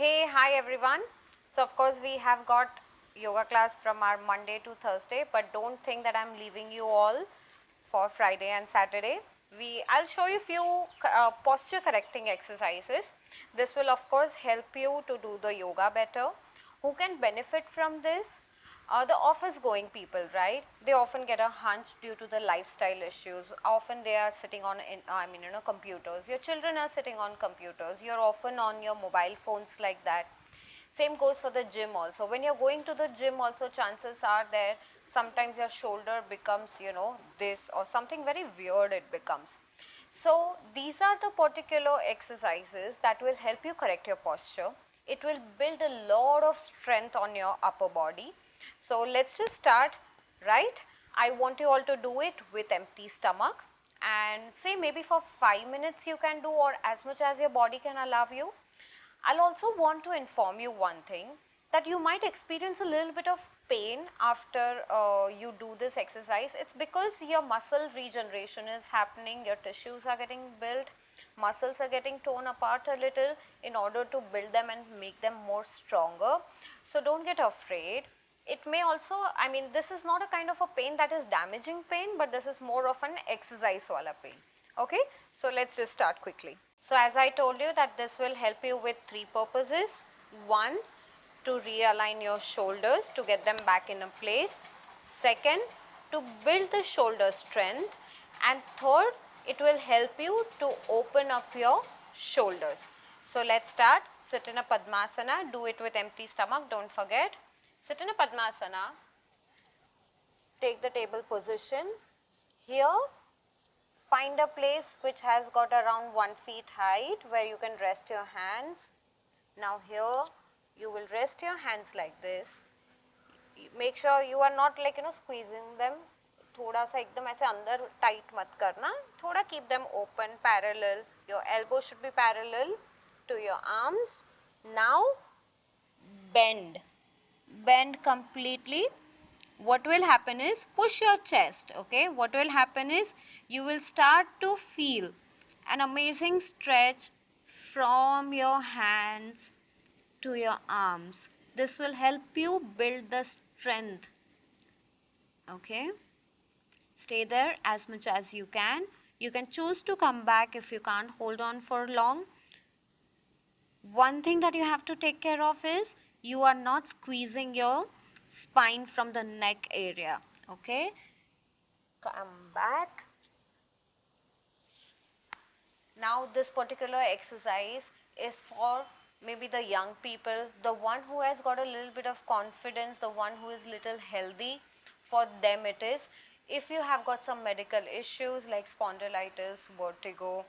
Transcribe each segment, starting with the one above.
Hey, hi everyone. So of course we have got yoga class from our Monday to Thursday, but don't think that I'm leaving you all for Friday and Saturday. I'll show you few posture correcting exercises. This will of course help you to do the yoga better. Who can benefit from this? The office going people, right? They often get a hunch due to the lifestyle issues. Often they are sitting on computers. Your children are sitting on computers. You're often on your mobile phones like that. Same goes for the gym also. When you're going to the gym also, chances are there sometimes your shoulder becomes this, or something very weird it becomes. So these are the particular exercises that will help you correct your posture. It will build a lot of strength on your upper body. So let's just start, right? I want you all to do it with empty stomach, and say maybe for 5 minutes you can do, or as much as your body can allow you. I'll also want to inform you one thing, that you might experience a little bit of pain after you do this exercise. It's because your muscle regeneration is happening, your tissues are getting built, muscles are getting torn apart a little in order to build them and make them more stronger. So don't get afraid. It may also, this is not a kind of a pain that is damaging pain, but this is more of an exercise wala pain. Okay, so let's just start quickly. So as I told you that this will help you with three purposes. One, to realign your shoulders to get them back in a place. Second, to build the shoulder strength. And third, it will help you to open up your shoulders. So let's start. Sit in a Padmasana. Do it with empty stomach, don't forget. Sit in a Padmasana. Take the table position. Here, find a place which has got around 1 feet height where you can rest your hands. Now here you will rest your hands like this. Make sure you are not squeezing them. थोड़ा सा एकदम ऐसे अंदर tight मत करना. थोड़ा keep them open, parallel. Your elbow should be parallel to your arms. Now bend. Bend completely. What will happen is, push your chest, okay? What will happen is, you will start to feel an amazing stretch from your hands to your arms. This will help you build the strength, okay? Stay there as much as you can. You can choose to come back if you can't hold on for long. One thing that you have to take care of is, you are not squeezing your spine from the neck area, okay? Come back. Now this particular exercise is for maybe the young people, the one who has got a little bit of confidence, the one who is little healthy. For them it is. If you have got some medical issues like spondylitis, vertigo,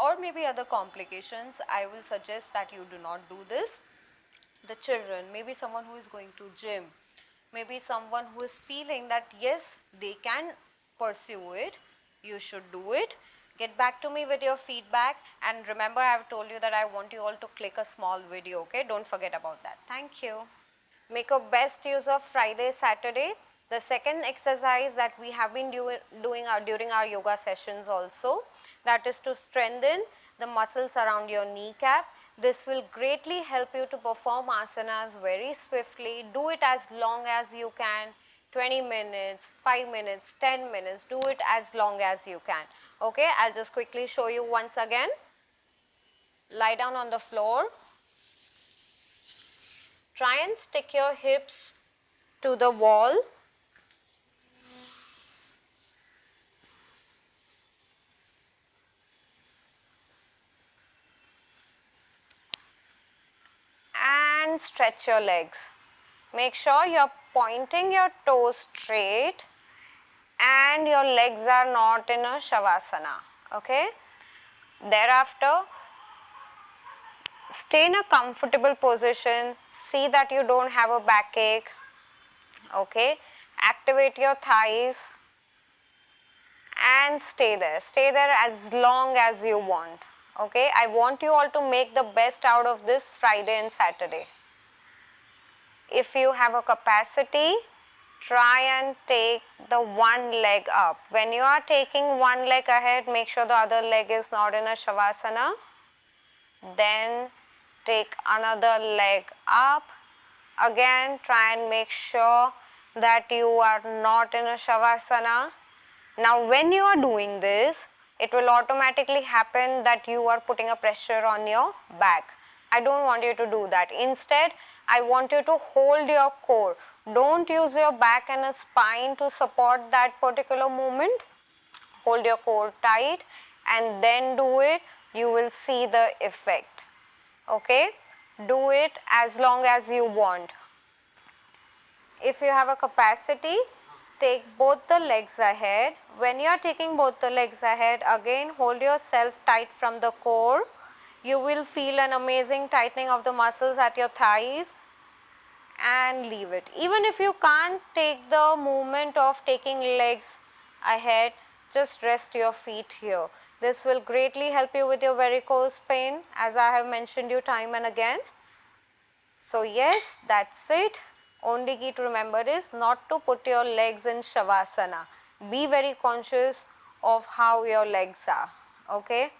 or maybe other complications, I will suggest that you do not do this. The children, maybe someone who is going to gym, maybe someone who is feeling that yes, they can pursue it, you should do it. Get back to me with your feedback, and remember, I have told you that I want you all to click a small video, okay? Don't forget about that. Thank you. Make a best use of Friday, Saturday. The second exercise that we have been doing during our yoga sessions also, that is to strengthen the muscles around your kneecap. This will greatly help you to perform asanas very swiftly. Do it as long as you can, 20 minutes, 5 minutes, 10 minutes, do it as long as you can. Okay, I'll just quickly show you once again. Lie down on the floor. Try and stick your hips to the wall. And stretch your legs. Make sure you're pointing your toes straight and your legs are not in a shavasana, okay? Thereafter, stay in a comfortable position. See that you don't have a backache, okay? Activate your thighs and stay there. Stay there as long as you want, okay? I want you all to make the best out of this Friday and Saturday. If you have a capacity, try and take the one leg up. When you are taking one leg ahead, make sure the other leg is not in a shavasana. Then take another leg up. Again, try and make sure that you are not in a Shavasana. Now when you are doing this, it will automatically happen that you are putting a pressure on your back. I don't want you to do that. Instead, I want you to hold your core. Don't use your back and a spine to support that particular movement. Hold your core tight and then do it. You will see the effect. Okay? Do it as long as you want. If you have a capacity, take both the legs ahead. When you are taking both the legs ahead, again hold yourself tight from the core. You will feel an amazing tightening of the muscles at your thighs and leave it. Even if you can't take the movement of taking legs ahead, just rest your feet here. This will greatly help you with your varicose pain, as I have mentioned you time and again. So yes, that's it. Only key to remember is not to put your legs in Shavasana. Be very conscious of how your legs are. Okay.